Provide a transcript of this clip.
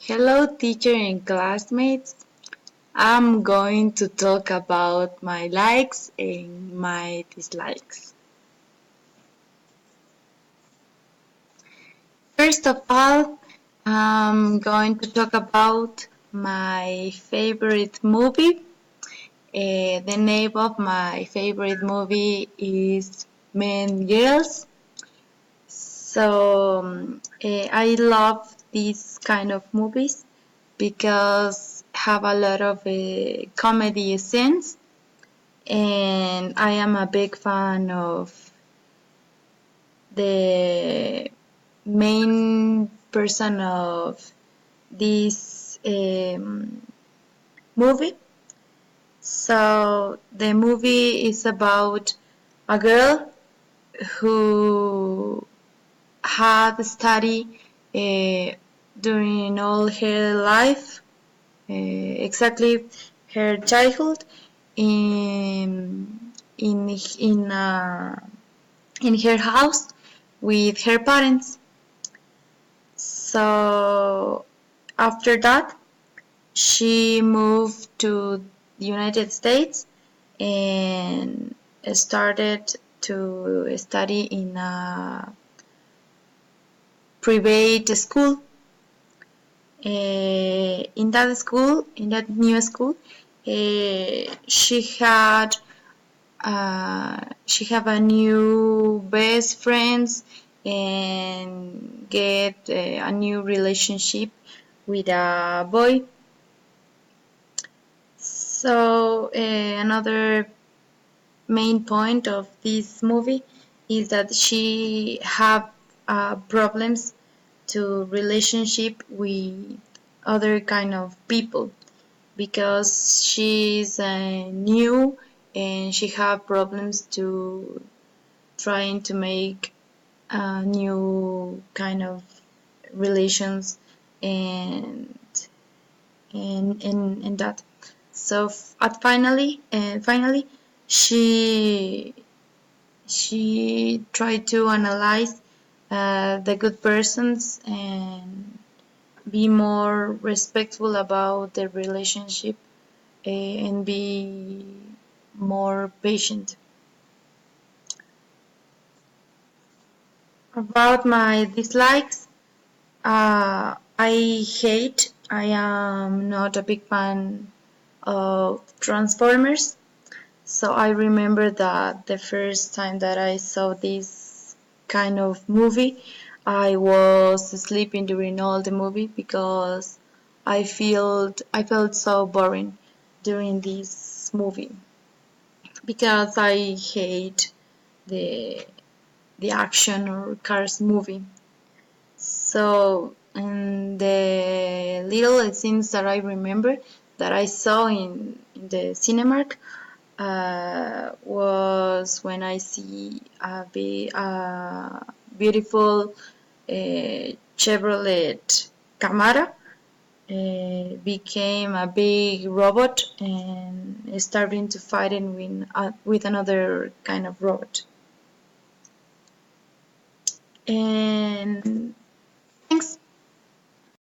Hello, teacher and classmates. I'm going to talk about my likes and my dislikes. First of all, I'm going to talk about my favorite movie. The name of my favorite movie is Men Girls. I love these kind of movies because have a lot of comedy scenes, and I am a big fan of the main person of this movie. So the movie is about a girl who had studied during all her life, exactly her childhood, in in in uh, in her house with her parents. So after that, she moved to the United States and started to study in a private school. In that new school, she have a new best friends and get a new relationship with a boy. So another main point of this movie is that she have problems to relationship with other kind of people because she's new and she have problems to trying to make new kind of relations and and that. So at finally, she she tried to analyze the good persons and be more respectful about the relationship and be more patient. About my dislikes, I am not a big fan of Transformers. So I remember that the first time that I saw this kind of movie, I was sleeping during all the movie because I felt so boring during this movie because I hate the the action or cars movie. So, the little scenes that I remember that I saw in the Cinemark was when I see a beautiful Chevrolet Camaro became a big robot and starting to fight with another kind of robot. And thanks.